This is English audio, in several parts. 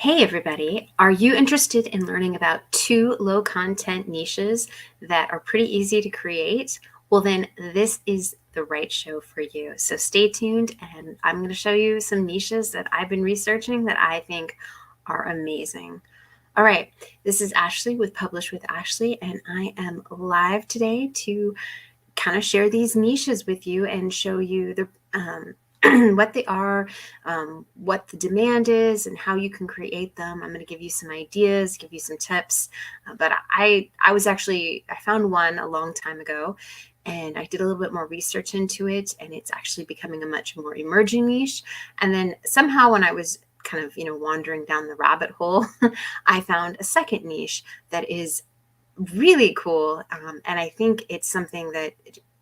Hey everybody, are you interested in learning about 2 low content niches that are pretty easy to create? Well then this is the right show for you. So stay tuned and I'm going to show you some niches that I've been researching that I think are amazing. All right, this is Ashley with Publish with Ashley and I am live today to kind of share these niches with you and show you the what they are, what the demand is, and how you can create them. I'm going to give you some ideas, give you some tips. But I found one a long time ago, and I did a little bit more research into it, and it's actually becoming a much more emerging niche. And then somehow, when I was kind of wandering down the rabbit hole, I found a second niche that is really cool. And I think it's something that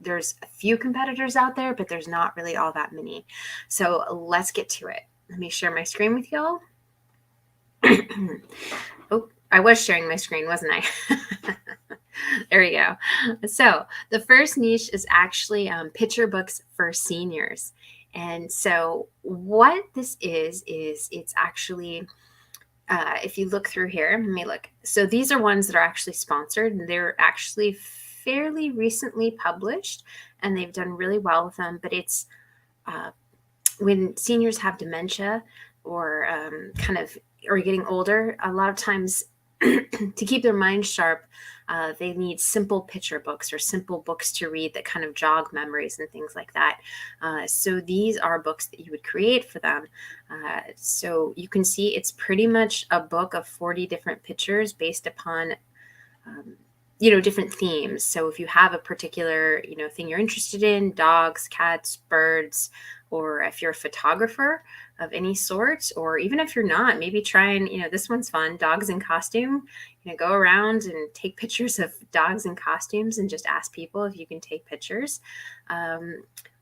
there's a few competitors out there, but there's not really all that many. So let's get to it. Let me share my screen with y'all. Oh, I was sharing my screen, wasn't I? There we go. So the first niche is actually picture books for seniors. And so what this is it's actually if you look through here, let me look. So these are ones that are actually sponsored, and they're actually fairly recently published, and they've done really well with them. But it's when seniors have dementia or or getting older, a lot of times to keep their mind sharp, they need simple picture books or simple books to read that kind of jog memories and things like that. So these are books that you would create for them. So you can see it's pretty much a book of 40 different pictures based upon different themes. So if you have a particular thing you're interested in, dogs, cats, birds, or if you're a photographer of any sort, or even if you're not, maybe try and this one's fun, dogs in costume. Go around and take pictures of dogs in costumes and just ask people if you can take pictures,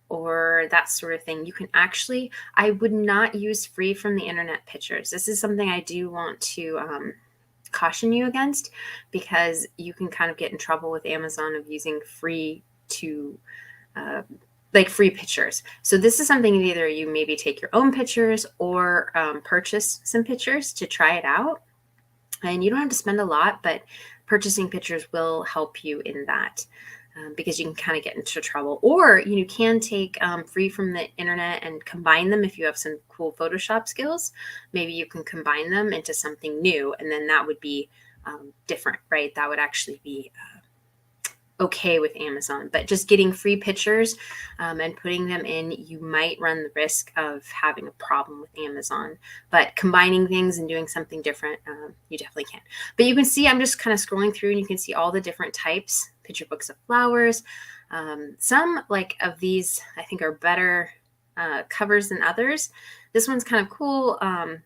or that sort of thing. You can actually, I would not use free from the internet pictures. This is something I do want to caution you against, because you can kind of get in trouble with Amazon of using free to free pictures. So this is something that either you maybe take your own pictures or purchase some pictures to try it out. And you don't have to spend a lot, but purchasing pictures will help you in that. Because you can kind of get into trouble. Or you can take free from the internet and combine them if you have some cool Photoshop skills. Maybe you can combine them into something new, and then that would be different, right? That would actually be okay with Amazon. But just getting free pictures and putting them in, you might run the risk of having a problem with Amazon. But combining things and doing something different, you definitely can. But you can see I'm just kind of scrolling through, and you can see all the different types. Picture books of flowers. Some of these I think are better covers than others. This one's kind of cool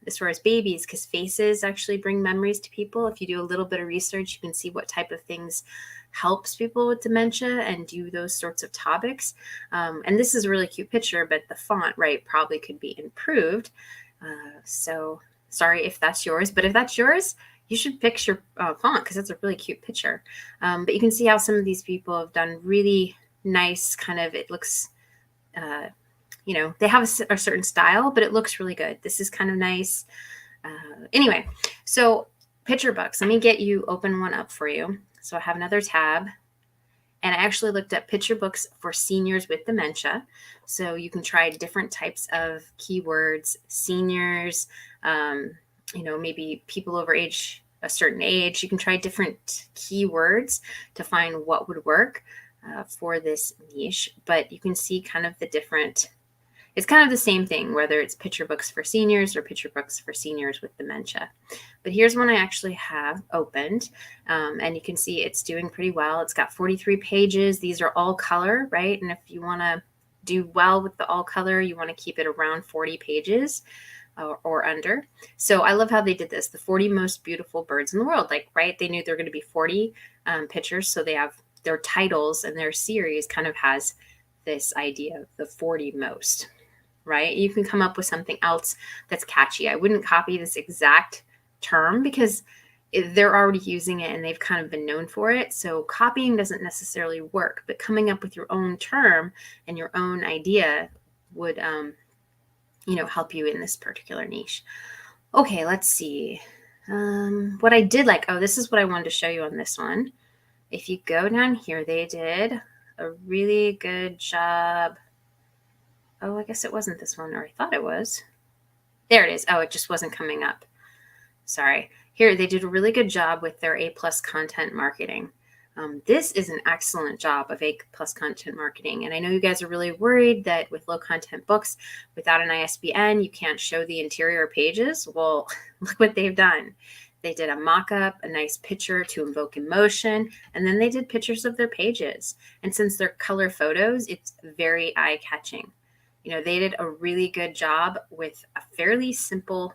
as far as babies, because faces actually bring memories to people. If you do a little bit of research, you can see what type of things helps people with dementia and do those sorts of topics. And this is a really cute picture, but the font, right, probably could be improved. So sorry if that's yours, but if that's yours, you should fix your font, because that's a really cute picture. But you can see how some of these people have done really nice kind of, it looks, they have a certain style, but it looks really good. This is kind of nice. Anyway, so picture books. Let me get you open one up for you. So I have another tab. And I actually looked up picture books for seniors with dementia. So you can try different types of keywords, seniors, maybe people over a certain age. You can try different keywords to find what would work for this niche. But you can see kind of the different, it's kind of the same thing, whether it's picture books for seniors or picture books for seniors with dementia. But here's one I actually have opened, and you can see it's doing pretty well. It's got 43 pages. These are all color, right? And if you want to do well with the all color, you want to keep it around 40 pages. Or under. So I love how they did this. The 40 most beautiful birds in the world. Right? They knew there were going to be 40 pictures. So they have their titles, and their series kind of has this idea of the 40 most, right? You can come up with something else that's catchy. I wouldn't copy this exact term because they're already using it and they've kind of been known for it. So copying doesn't necessarily work, but coming up with your own term and your own idea would help you in this particular niche. Okay, let's see. What I did like, oh, this is what I wanted to show you on this one. If you go down here, they did a really good job. Oh, I guess it wasn't this one, or I thought it was. There it is. Oh, it just wasn't coming up. Sorry. Here, they did a really good job with their A+ content marketing. This is an excellent job of A+ content marketing. And I know you guys are really worried that with low content books, without an ISBN, you can't show the interior pages. Well, look what they've done. They did a mock-up, a nice picture to invoke emotion, and then they did pictures of their pages. And since they're color photos, it's very eye-catching. You know, they did a really good job with a fairly simple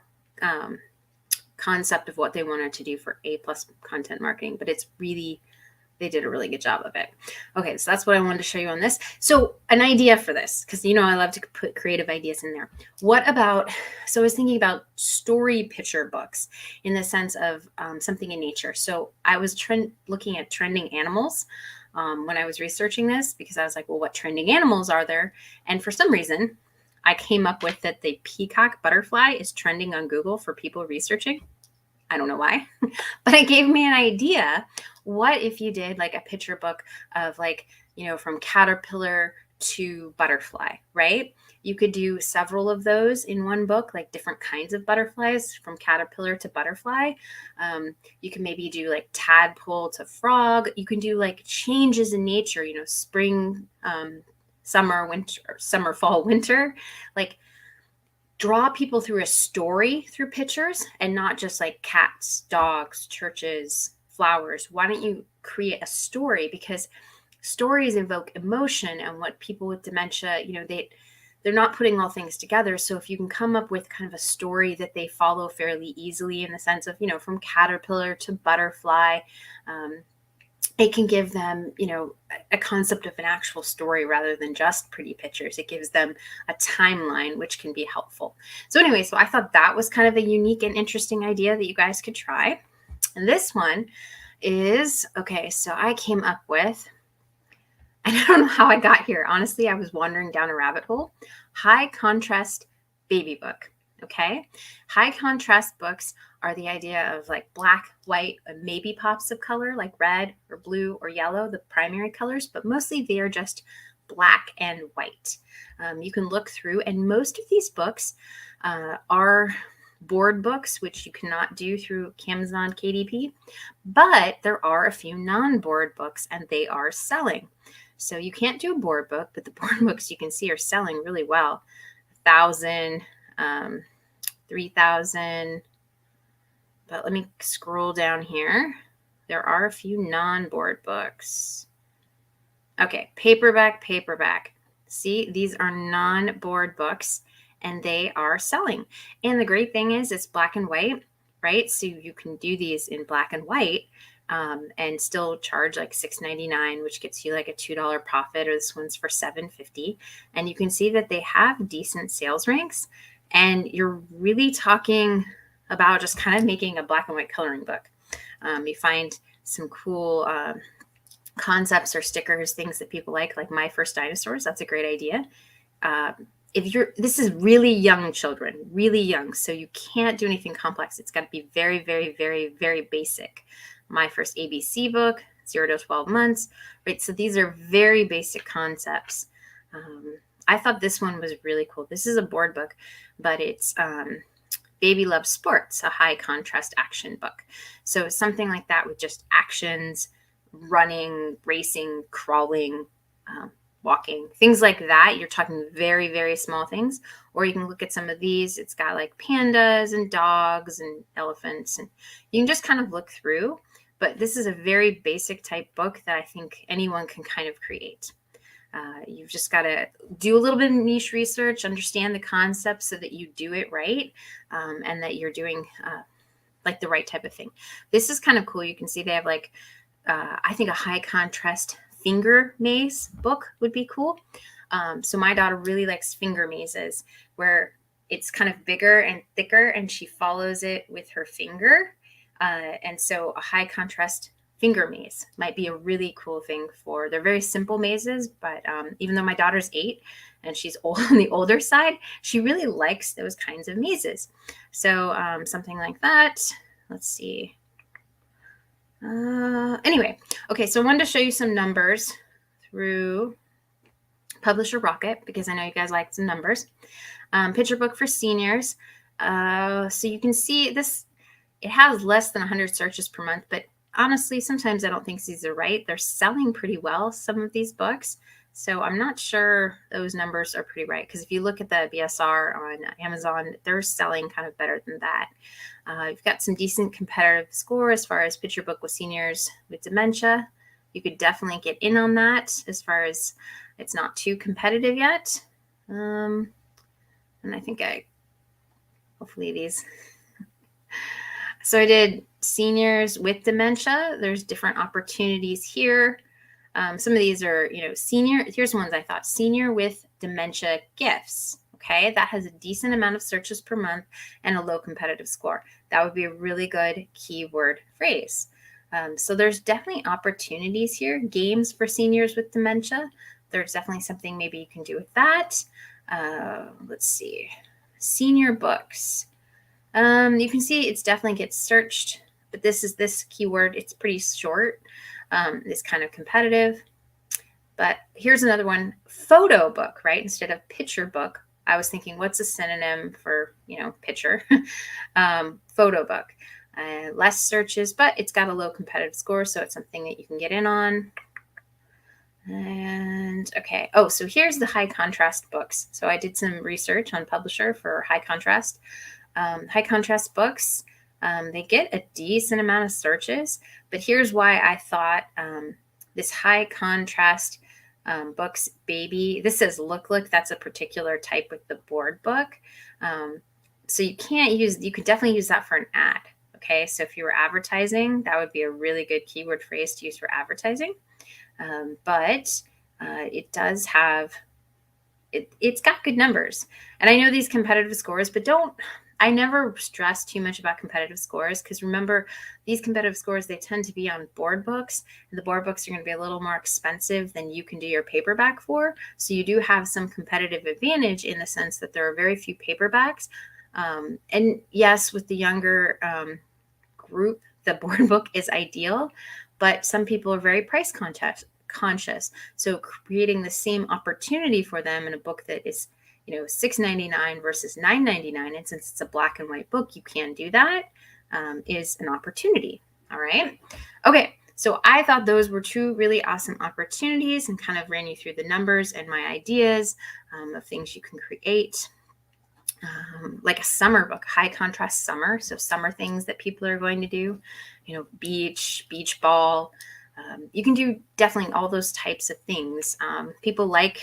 concept of what they wanted to do for A+ content marketing, but they did a really good job of it. Okay, so that's what I wanted to show you on this. So an idea for this, because I love to put creative ideas in there. What about, so I was thinking about story picture books in the sense of something in nature. So I was looking at trending animals when I was researching this, because I was like, well, what trending animals are there? And for some reason, I came up with that the peacock butterfly is trending on Google for people researching. I don't know why, but it gave me an idea. What if you did like a picture book of like, from caterpillar to butterfly, right? You could do several of those in one book, like different kinds of butterflies from caterpillar to butterfly. You can maybe do like tadpole to frog. You can do like changes in nature, spring, summer, winter, summer, fall, winter, like draw people through a story through pictures and not just like cats, dogs, churches, flowers. Why don't you create a story? Because stories evoke emotion, and what people with dementia, they're not putting all things together. So if you can come up with kind of a story that they follow fairly easily in the sense of, from caterpillar to butterfly, it can give them, a concept of an actual story rather than just pretty pictures. It gives them a timeline, which can be helpful. So anyway, so I thought that was kind of a unique and interesting idea that you guys could try. And this one is, okay, so I came up with, and I don't know how I got here. Honestly, I was wandering down a rabbit hole. High contrast baby book. Okay. High contrast books are the idea of like black, white, and maybe pops of color like red or blue or yellow, the primary colors, but mostly they are just black and white. You can look through, and most of these books are board books, which you cannot do through Amazon KDP, but there are a few non-board books and they are selling. So you can't do a board book, but the board books you can see are selling really well. 1,000, 3,000. But let me scroll down here. There are a few non-board books. Okay, paperback. See, these are non-board books and they are selling. And the great thing is it's black and white, right? So you can do these in black and white and still charge like $6.99, which gets you like a $2 profit, or this one's for $7.50. And you can see that they have decent sales ranks, and you're really talking about just kind of making a black and white coloring book. You find some cool concepts or stickers, things that people like My First Dinosaurs. That's a great idea. This is really young children, really young, so you can't do anything complex. It's got to be very, very, very, very basic. My First ABC book, 0 to 12 months, right? So these are very basic concepts. I thought this one was really cool. This is a board book, but it's Baby Loves Sports, a high contrast action book. So something like that with just actions, running, racing, crawling, walking, things like that. You're talking very, very small things. Or you can look at some of these. It's got like pandas and dogs and elephants, and you can just kind of look through. But this is a very basic type book that I think anyone can kind of create. You've just got to do a little bit of niche research, understand the concepts so that you do it right, and that you're doing like the right type of thing. This is kind of cool. You can see they have like, I think a high contrast finger maze book would be cool. So my daughter really likes finger mazes where it's kind of bigger and thicker and she follows it with her finger. And so a high contrast finger maze might be a really cool thing for, they're very simple mazes, but even though my daughter's 8 and she's old on the older side, she really likes those kinds of mazes. So something like that. Let's see. Anyway, okay, so I wanted to show you some numbers through Publisher Rocket because I know you guys like some numbers. Picture book for seniors. So you can see this, it has less than 100 searches per month, but honestly, sometimes I don't think these are right. They're selling pretty well, some of these books. So I'm not sure those numbers are pretty right, because if you look at the BSR on Amazon, they're selling kind of better than that. You've got some decent competitive score as far as picture book with seniors with dementia. You could definitely get in on that as far as it's not too competitive yet. And I think hopefully these. So I did seniors with dementia. There's different opportunities here. Some of these are, senior. Here's ones I thought: senior with dementia gifts. Okay, that has a decent amount of searches per month and a low competitive score. That would be a really good keyword phrase. So there's definitely opportunities here. Games for seniors with dementia. There's definitely something maybe you can do with that. Let's see. Senior books. You can see it's definitely gets searched, but this keyword, it's pretty short. It's kind of competitive. But here's another one: photo book, right? Instead of picture book, I was thinking, what's a synonym for, picture? Photo book. Less searches, but it's got a low competitive score, so it's something that you can get in on. And okay, so here's the high contrast books. So I did some research on Publisher for high contrast. High contrast books, they get a decent amount of searches, but here's why I thought this high contrast books, baby, this says look, that's a particular type with the board book. So you could definitely use that for an ad. Okay, so if you were advertising, that would be a really good keyword phrase to use for advertising. But it does have, it's got good numbers. And I know these competitive scores, but I never stress too much about competitive scores, because remember, these competitive scores, they tend to be on board books, and the board books are going to be a little more expensive than you can do your paperback for. So you do have some competitive advantage in the sense that there are very few paperbacks. And yes, with the younger group, the board book is ideal, but some people are very price conscious. So creating the same opportunity for them in a book that is, $6.99 versus $9.99, and since it's a black and white book, you can do that, is an opportunity. All right. Okay. So I thought those were two really awesome opportunities, and kind of ran you through the numbers and my ideas of things you can create. Like a summer book, high contrast summer. So summer things that people are going to do, beach ball. You can do definitely all those types of things. People like,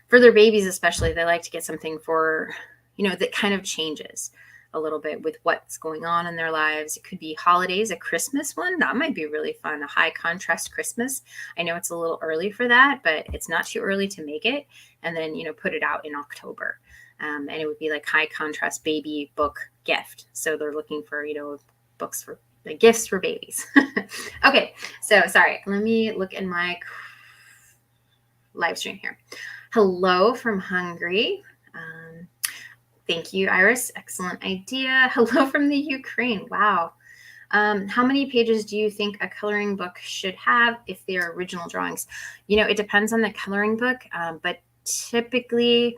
for their babies especially, they like to get something for, that kind of changes a little bit with what's going on in their lives. It could be holidays, a Christmas one. That might be really fun, a high contrast Christmas. I know it's a little early for that, but it's not too early to make it. And then, put it out in October. And it would be like high contrast baby book gift. So they're looking for, books for the gifts for babies. Okay. So sorry, let me look in my live stream here. Hello from Hungary. Thank you, Iris. Excellent idea. Hello from the Ukraine. Wow. How many pages do you think a coloring book should have if they're original drawings? It depends on the coloring book, but typically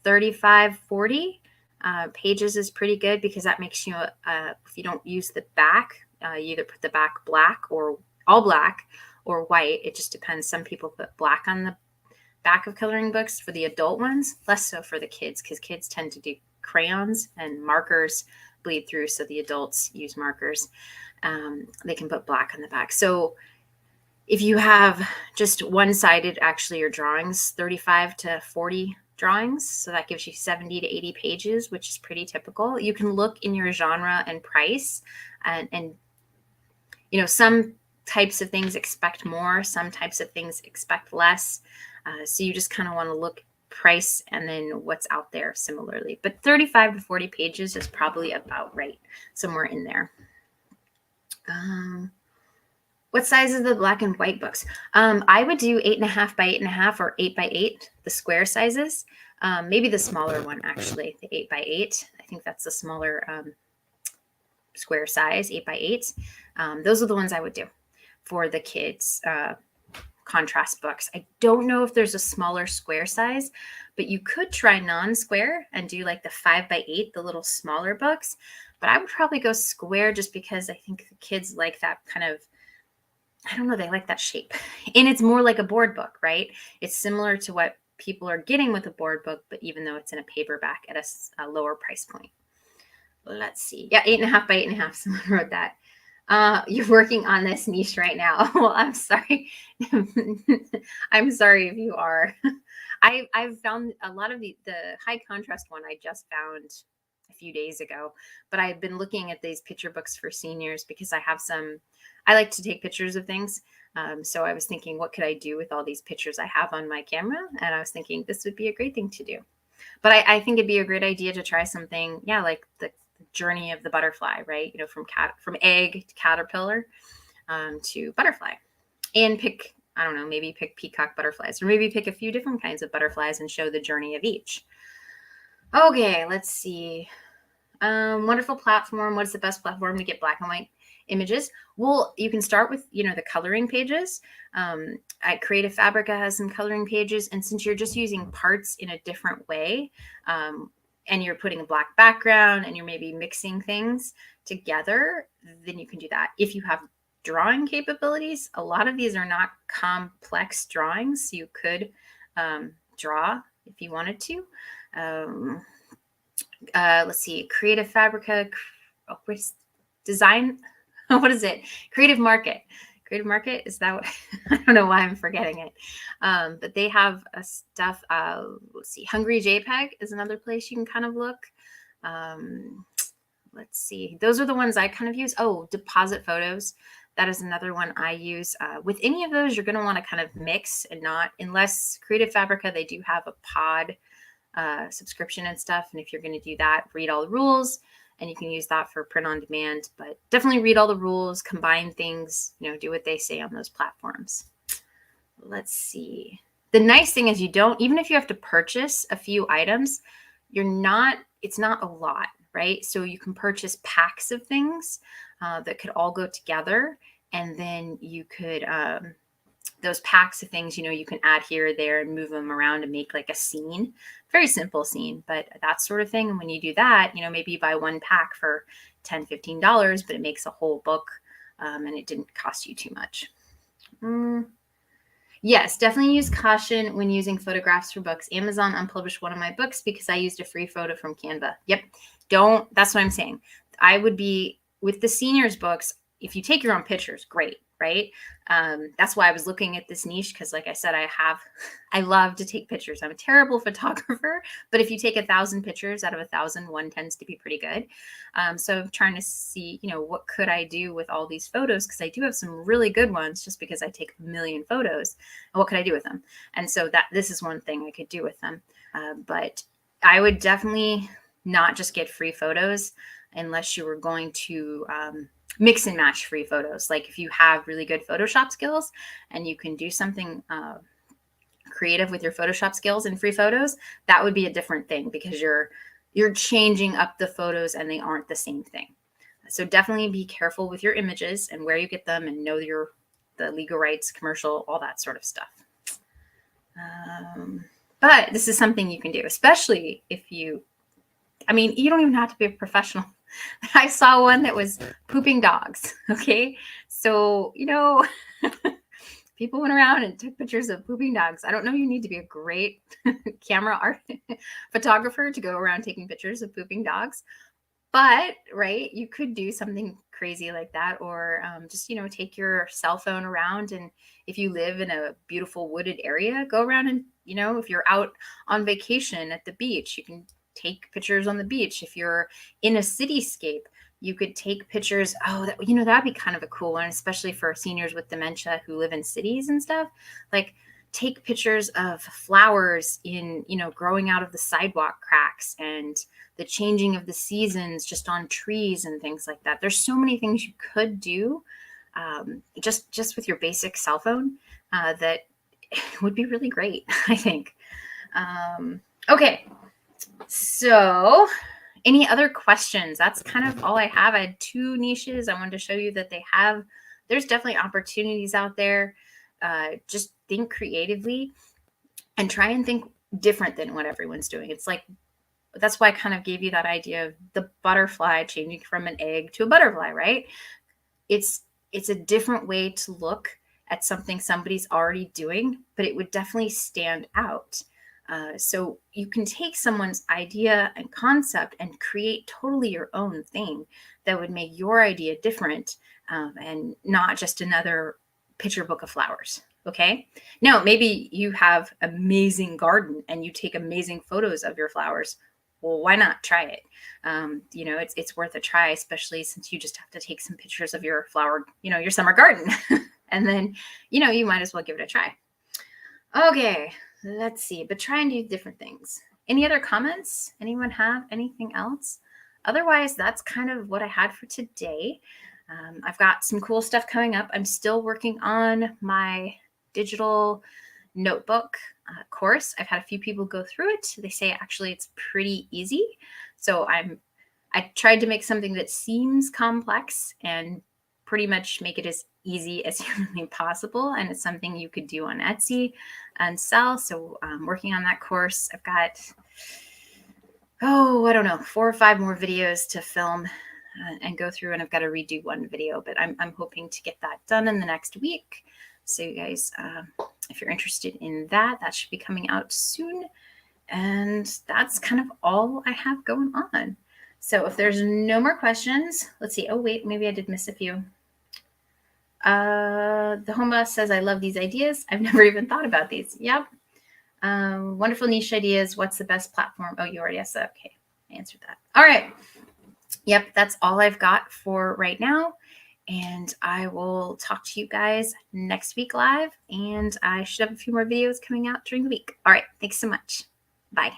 35, 40 pages is pretty good, because that makes you, if you don't use the back, you either put the back black or all black or white. It just depends. Some people put black on the back of coloring books for the adult ones, less so for the kids, because kids tend to do crayons and markers bleed through. So the adults use markers. They can put black on the back. So if you have just one-sided, actually, your drawings, 35 to 40 drawings. So that gives you 70 to 80 pages, which is pretty typical. You can look in your genre and price, and some types of things expect more, some types of things expect less. So you just kind of want to look price and then what's out there similarly. But 35 to 40 pages is probably about right, somewhere in there. What size is the black and white books? I would do 8.5 by 8.5 or 8 by 8, the square sizes. Maybe the smaller one, actually, the 8 by 8. I think that's the smaller square size, 8 by 8. Those are the ones I would do for the kids' contrast books. I don't know if there's a smaller square size, but you could try non-square and do like the 5 by 8, the little smaller books. But I would probably go square just because I think the kids like that kind of, I don't know, they like that shape. And it's more like a board book, right? It's similar to what people are getting with a board book, but even though it's in a paperback at a lower price point. Let's see. Yeah, 8.5 by 8.5. Someone wrote that. You're working on this niche right now. Well, I'm sorry. I'm sorry if you are. I've found a lot of the high contrast one I just found a few days ago, but I've been looking at these picture books for seniors because I like to take pictures of things. So I was thinking, what could I do with all these pictures I have on my camera? And I was thinking this would be a great thing to do. But I think it'd be a great idea to try something, yeah, like the journey of the butterfly, right? You know, from egg to caterpillar to butterfly, and pick, I don't know, maybe pick peacock butterflies, or maybe pick a few different kinds of butterflies and show the journey of each. Okay, let's see. Wonderful platform. What is the best platform to get black and white images? Well, you can start with, the coloring pages. Creative Fabrica has some coloring pages. And since you're just using parts in a different way, and you're putting a black background and you're maybe mixing things together, then you can do that. If you have drawing capabilities, a lot of these are not complex drawings. So you could draw if you wanted to. Let's see, Creative Fabrica, design, what is it? Creative Market. Creative Market, is that what? I don't know why I'm forgetting it. But they have stuff. Let's see, Hungry JPEG is another place you can kind of look. Let's see, those are the ones I kind of use. Oh, Deposit Photos. That is another one I use. With any of those, you're going to want to kind of mix and not, unless Creative Fabrica, they do have a pod subscription and stuff. And if you're going to do that, read all the rules, and you can use that for print on demand. But definitely read all the rules, combine things, do what they say on those platforms. Let's see. The nice thing is even if you have to purchase a few items, it's not a lot, right? So you can purchase packs of things that could all go together. And then you could, those packs of things, you can add here or there and move them around and make like a scene, very simple scene, but that sort of thing. And when you do that, maybe you buy one pack for $10, $15, but it makes a whole book and it didn't cost you too much. Yes, definitely use caution when using photographs for books. Amazon unpublished one of my books because I used a free photo from Canva. Yep. That's what I'm saying. I would be with the seniors books. If you take your own pictures, great. Right. That's why I was looking at this niche, because like I said, I love to take pictures. I'm a terrible photographer, but if you take 1,000 pictures out of 1,000, one tends to be pretty good. So I'm trying to see, what could I do with all these photos? Because I do have some really good ones just because I take a million photos. And what could I do with them? And so this is one thing I could do with them. But I would definitely not just get free photos unless you were going to mix and match free photos. Like if you have really good Photoshop skills and you can do something creative with your Photoshop skills and free photos, that would be a different thing, because you're changing up the photos and they aren't the same thing. So definitely be careful with your images and where you get them, and know the legal rights, commercial, all that sort of stuff. But this is something you can do, especially if you don't even have to be a professional. I saw one that was pooping dogs. Okay. So, people went around and took pictures of pooping dogs. I don't know. You need to be a great camera art photographer to go around taking pictures of pooping dogs. But, right, you could do something crazy like that, or just, take your cell phone around. And if you live in a beautiful wooded area, go around and, if you're out on vacation at the beach, you can take pictures on the beach. If you're in a cityscape, you could take pictures. Oh, that'd be kind of a cool one, especially for seniors with dementia who live in cities and stuff. Like, take pictures of flowers growing out of the sidewalk cracks, and the changing of the seasons just on trees and things like that. There's so many things you could do just with your basic cell phone, that would be really great, I think. Okay, so any other questions? That's kind of all I have. I had 2 niches. I wanted to show you that there's definitely opportunities out there. Just think creatively and try and think different than what everyone's doing. It's like, that's why I kind of gave you that idea of the butterfly changing from an egg to a butterfly, right? It's a different way to look at something somebody's already doing, but it would definitely stand out. So you can take someone's idea and concept and create totally your own thing that would make your idea different, and not just another picture book of flowers. Okay. Now, maybe you have amazing garden and you take amazing photos of your flowers. Well, why not try it? It's worth a try, especially since you just have to take some pictures of your flower, your summer garden. And then, you might as well give it a try. Okay, let's see, but try and do different things. Any other comments? Anyone have anything else? Otherwise, that's kind of what I had for today. I've got some cool stuff coming up. I'm still working on my digital notebook course. I've had a few people go through it. They say actually it's pretty easy. So I tried to make something that seems complex and pretty much make it as easy as humanly possible. And it's something you could do on Etsy and sell. So I'm working on that course. I've got, I don't know, 4 or 5 more videos to film and go through, and I've got to redo one video, but I'm hoping to get that done in the next week. So you guys, if you're interested in that, that should be coming out soon. And that's kind of all I have going on. So if there's no more questions, let's see. Oh, wait, maybe I did miss a few. The Homa says, I love these ideas. I've never even thought about these. Yep. Wonderful niche ideas. What's the best platform? Oh, you already asked that. Okay, I answered that. All right. Yep, that's all I've got for right now. And I will talk to you guys next week live. And I should have a few more videos coming out during the week. All right. Thanks so much. Bye.